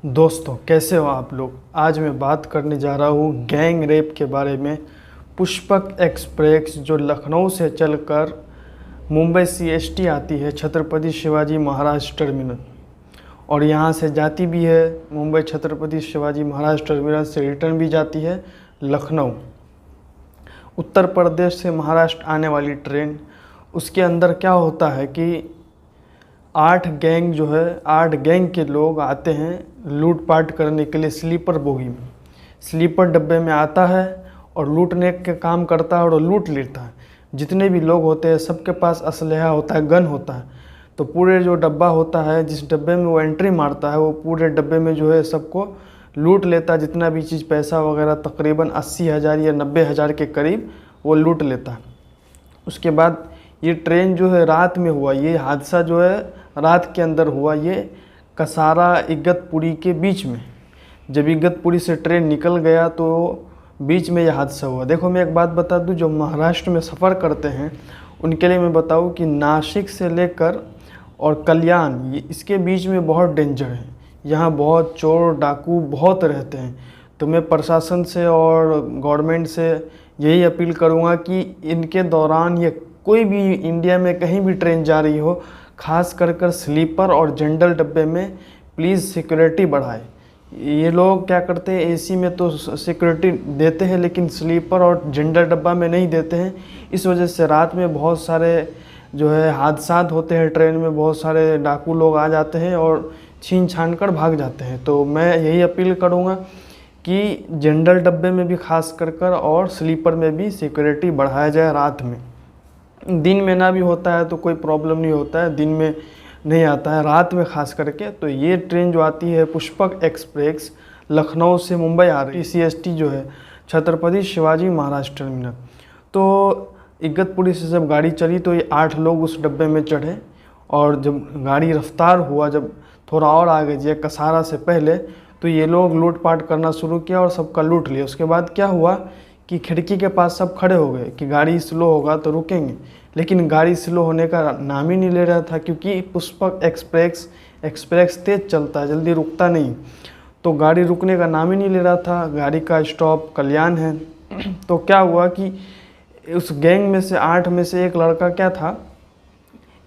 दोस्तों कैसे हो आप लोग। आज मैं बात करने जा रहा हूँ गैंग रेप के बारे में। पुष्पक एक्सप्रेस जो लखनऊ से चलकर मुंबई सीएसटी आती है छत्रपति शिवाजी महाराज टर्मिनल, और यहाँ से जाती भी है मुंबई छत्रपति शिवाजी महाराज टर्मिनल से रिटर्न भी जाती है लखनऊ। उत्तर प्रदेश से महाराष्ट्र आने वाली ट्रेन, उसके अंदर क्या होता है कि 8 गैंग के लोग आते हैं लूटपाट करने के लिए स्लीपर बोगी में। स्लीपर डब्बे में आता है और लूटने के काम करता है और लूट लेता है। जितने भी लोग होते हैं सबके पास असलहा होता है, गन होता है। तो पूरे जो डब्बा होता है, जिस डब्बे में वो एंट्री मारता है, वो पूरे डब्बे में जो है सबको लूट लेता है। जितना भी चीज़ पैसा वगैरह तकरीबन 80,000 या 90,000 के करीब वो लूट लेता है। उसके बाद ये ट्रेन जो है रात में हुआ, ये हादसा जो है रात के अंदर हुआ। ये कसारा इगतपुरी के बीच में, जब इगतपुरी से ट्रेन निकल गया तो बीच में यह हादसा हुआ। देखो मैं एक बात बता दूं, जो महाराष्ट्र में सफ़र करते हैं उनके लिए मैं बताऊं कि नासिक से लेकर और कल्याण, ये इसके बीच में बहुत डेंजर है। यहाँ बहुत चोर डाकू बहुत रहते हैं। तो मैं प्रशासन से और गवर्नमेंट से यही अपील करूँगा कि इनके दौरान ये कोई भी इंडिया में कहीं भी ट्रेन जा रही हो, खास कर स्लीपर और जनरल डब्बे में प्लीज़ सिक्योरिटी बढ़ाए। ये लोग क्या करते हैं, एसी में तो सिक्योरिटी देते हैं लेकिन स्लीपर और जनरल डब्बा में नहीं देते हैं। इस वजह से रात में बहुत सारे जो है हादसात होते हैं। ट्रेन में बहुत सारे डाकू लोग आ जाते हैं और छीन छान कर भाग जाते हैं। तो मैं यही अपील करूँगा कि जनरल डब्बे में भी खास कर और स्लीपर में भी सिक्योरिटी बढ़ाया जाए रात में। दिन में ना भी होता है तो कोई प्रॉब्लम नहीं होता है, दिन में नहीं आता है, रात में खास करके। तो ये ट्रेन जो आती है पुष्पक एक्सप्रेस लखनऊ से मुंबई आ रही है, सीएसटी जो है छत्रपति शिवाजी महाराज टर्मिनल। तो इगतपुरी से जब गाड़ी चली तो ये 8 लोग उस डब्बे में चढ़े, और जब गाड़ी रफ्तार हुआ, जब थोड़ा और आगे गई कसारा से पहले, तो ये लोग लूटपाट करना शुरू किया और सबका लूट लिया। उसके बाद क्या हुआ कि खिड़की के पास सब खड़े हो गए कि गाड़ी स्लो होगा तो रुकेंगे, लेकिन गाड़ी स्लो होने का नाम ही नहीं ले रहा था, क्योंकि पुष्पक एक्सप्रेस तेज़ चलता है, जल्दी रुकता नहीं। तो गाड़ी रुकने का नाम ही नहीं ले रहा था। गाड़ी का स्टॉप कल्याण है। तो क्या हुआ कि उस गैंग में से 8 में से एक लड़का क्या था,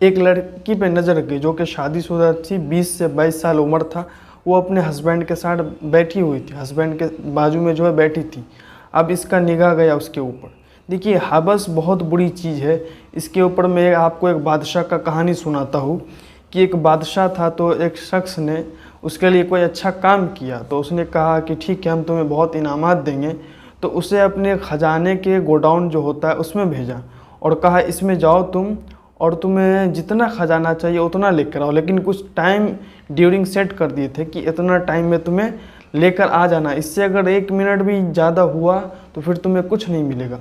एक लड़की पे नज़र गई जो कि शादीशुदा थी, 20 से 22 साल उम्र था। वो अपने हस्बैंड के साथ बैठी हुई थी, हस्बैंड के बाजू में जो है बैठी थी। अब इसका निगाह गया उसके ऊपर। देखिए हवस बहुत बुरी चीज़ है। इसके ऊपर मैं आपको एक बादशाह का कहानी सुनाता हूँ कि एक बादशाह था, तो एक शख्स ने उसके लिए कोई अच्छा काम किया, तो उसने कहा कि ठीक है हम तुम्हें बहुत इनामात देंगे। तो उसे अपने ख़जाने के गोडाउन जो होता है उसमें भेजा और कहा इसमें जाओ तुम, और तुम्हें जितना ख़जाना चाहिए उतना लेकर आओ, लेकिन कुछ टाइम ड्यूरिंग सेट कर दिए थे कि इतना टाइम में तुम्हें लेकर आ जाना। इससे अगर 1 मिनट भी ज़्यादा हुआ तो फिर तुम्हें कुछ नहीं मिलेगा।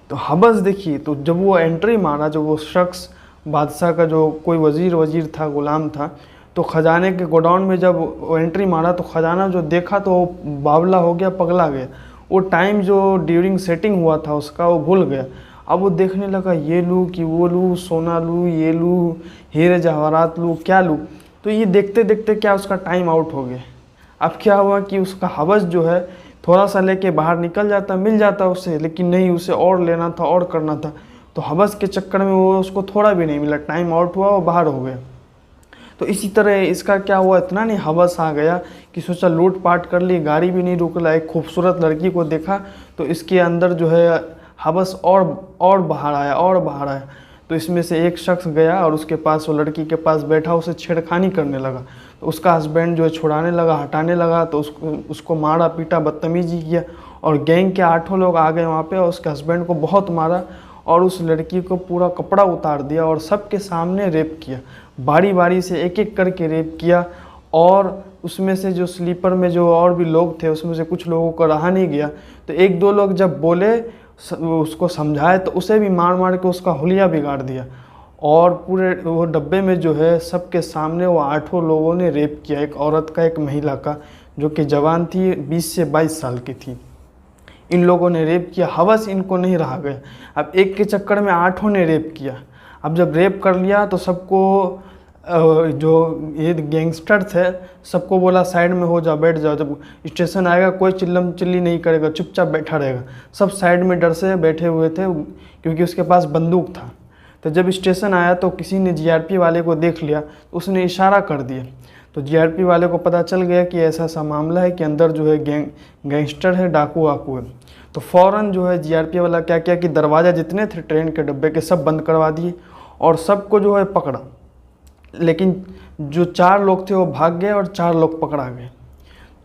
तो हवस देखिए, तो जब वो एंट्री मारा, जो वो शख्स बादशाह का जो कोई वज़ीर था, गुलाम था, तो ख़जाने के गोडाउन में जब वो एंट्री मारा तो ख़जाना जो देखा तो वो बावला हो गया, पगला गया। वो टाइम जो ड्यूरिंग सेटिंग हुआ था उसका वो भूल गया। अब वो देखने लगा ये लूँ कि वो लूँ, सोना लूँ, ये लूँ, हीरे जवाहरात लूँ, क्या लूँ। तो ये देखते देखते क्या उसका टाइम आउट हो गया। अब क्या हुआ कि उसका हवस जो है थोड़ा सा लेके बाहर निकल जाता, मिल जाता उसे, लेकिन नहीं, उसे और लेना था और करना था। तो हवस के चक्कर में वो उसको थोड़ा भी नहीं मिला, टाइम आउट हुआ, वो बाहर हो गया। तो इसी तरह इसका क्या हुआ, इतना नहीं हवस आ गया कि सोचा लूट पाट कर ली, गाड़ी भी नहीं रुक रहा, एक खूबसूरत लड़की को देखा तो इसके अंदर जो है हवस और बाहर आया। तो इसमें से एक शख्स गया और उसके पास, वो लड़की के पास बैठा, उसे छेड़खानी करने लगा। तो उसका हस्बैंड जो है छुड़ाने लगा, हटाने लगा, तो उसको मारा पीटा, बदतमीजी किया, और गैंग के 8 लोग आ गए वहाँ पे और उसके हस्बैंड को बहुत मारा और उस लड़की को पूरा कपड़ा उतार दिया और सबके सामने रेप किया। बारी बारी से एक एक करके रेप किया। और उसमें से जो स्लीपर में जो और भी लोग थे उसमें से कुछ लोगों को रहा नहीं गया, तो 1-2 लोग जब बोले, उसको समझाए, तो उसे भी मार मार के उसका हुलिया बिगाड़ दिया। और पूरे वो डब्बे में जो है सबके सामने वो 8 लोगों ने रेप किया, एक औरत का, एक महिला का, जो कि जवान थी, 20 से 22 साल की थी। इन लोगों ने रेप किया, हवस इनको नहीं रहा गया। अब एक के चक्कर में 8 ने रेप किया। अब जब रेप कर लिया तो सबको जो ये गैंगस्टर थे सबको बोला साइड में हो जाओ, बैठ जाओ, जब स्टेशन आएगा कोई चिल्लम चिल्ली नहीं करेगा, चुपचाप बैठा रहेगा। सब साइड में डर से बैठे हुए थे क्योंकि उसके पास बंदूक था। तो जब स्टेशन आया तो किसी ने जीआरपी वाले को देख लिया, तो उसने इशारा कर दिया। तो जीआरपी वाले को पता चल गया कि ऐसा ऐसा मामला है कि अंदर जो है गैंगस्टर है, डाकू वाकू है। तो फ़ौरन जो है जीआरपी वाला क्या किया कि दरवाज़ा जितने थे ट्रेन के डब्बे के सब बंद करवा दिए और सबको जो है पकड़ा। लेकिन जो 4 लोग थे वो भाग गए और 4 लोग पकड़ा गए।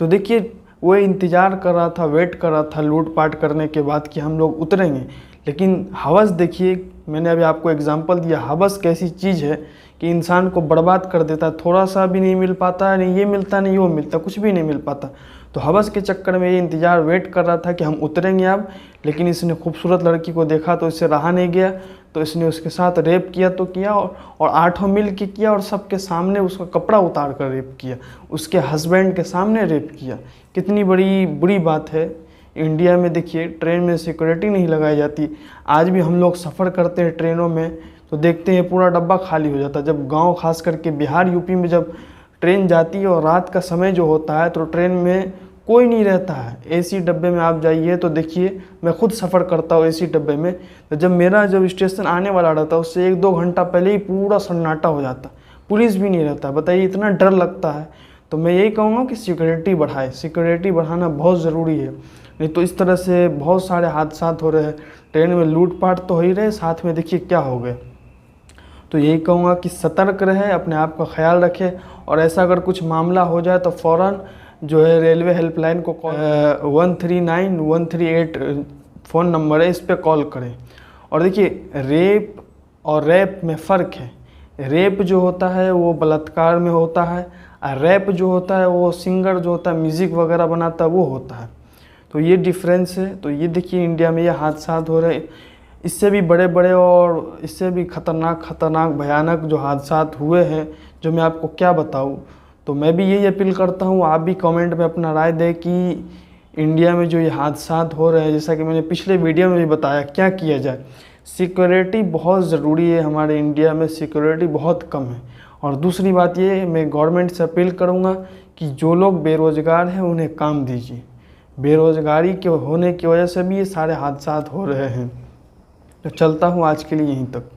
तो देखिए वो इंतज़ार कर रहा था, वेट कर रहा था लूटपाट करने के बाद कि हम लोग उतरेंगे। लेकिन हवस देखिए, मैंने अभी आपको एग्जांपल दिया, हवस कैसी चीज़ है कि इंसान को बर्बाद कर देता है। थोड़ा सा भी नहीं मिल पाता, नहीं ये मिलता नहीं वो मिलता, कुछ भी नहीं मिल पाता। तो हवस के चक्कर में ये इंतज़ार वेट कर रहा था कि हम उतरेंगे अब। लेकिन इसने खूबसूरत लड़की को देखा तो इससे रहा नहीं गया, तो इसने उसके साथ रेप किया तो किया, और 8 मिल के किया और सबके सामने उसका कपड़ा उतार कर रेप किया, उसके हस्बैंड के सामने रेप किया। कितनी बड़ी बुरी बात है। इंडिया में देखिए ट्रेन में सिक्योरिटी नहीं लगाई जाती। आज भी हम लोग सफ़र करते हैं ट्रेनों में तो देखते हैं पूरा डब्बा खाली हो जाता है। जब गांव खास करके बिहार यूपी में जब ट्रेन जाती है और रात का समय जो होता है तो ट्रेन में कोई नहीं रहता है। एसी डब्बे में आप जाइए तो देखिए, मैं खुद सफ़र करता हूँ एसी डब्बे में, तो जब स्टेशन आने वाला रहता है उससे 1-2 घंटा पहले ही पूरा सन्नाटा हो जाता, पुलिस भी नहीं रहता। बताइए, इतना डर लगता है। तो मैं यही कहूँगा कि सिक्योरिटी बढ़ाए, सिक्योरिटी बढ़ाना बहुत ज़रूरी है। नहीं तो इस तरह से बहुत सारे हादसा हो रहे हैं। ट्रेन में लूटपाट तो हो ही रहे, साथ में देखिए क्या हो गए। तो यही कहूँगा कि सतर्क रहे, अपने आप का ख्याल रखें, और ऐसा अगर कुछ मामला हो जाए तो फ़ौरन जो है रेलवे हेल्पलाइन को 139 138 फ़ोन नंबर है, इस पर कॉल करें। और देखिए, रेप और रैप में फ़र्क है। रेप जो होता है वो बलात्कार में होता है, और रैप जो होता है वो सिंगर जो होता है म्यूज़िक वगैरह बनाता है वो होता है। तो ये डिफरेंस है। तो ये देखिए इंडिया में ये हादसा हो रहे, इससे भी बड़े बड़े और इससे भी खतरनाक भयानक जो हादसा हुए हैं, जो मैं आपको क्या बताऊं। तो मैं भी यही अपील करता हूं, आप भी कमेंट में अपना राय दें कि इंडिया में जो ये हादसा हो रहे हैं, जैसा कि मैंने पिछले वीडियो में भी बताया, क्या किया जाए। सिक्योरिटी बहुत ज़रूरी है, हमारे इंडिया में सिक्योरिटी बहुत कम है। और दूसरी बात ये, मैं गवर्नमेंट से अपील करूँगा कि जो लोग बेरोज़गार हैं उन्हें काम दीजिए। बेरोज़गारी के होने की वजह से भी ये सारे हादसा हो रहे हैं। तो चलता हूँ आज के लिए यहीं तक।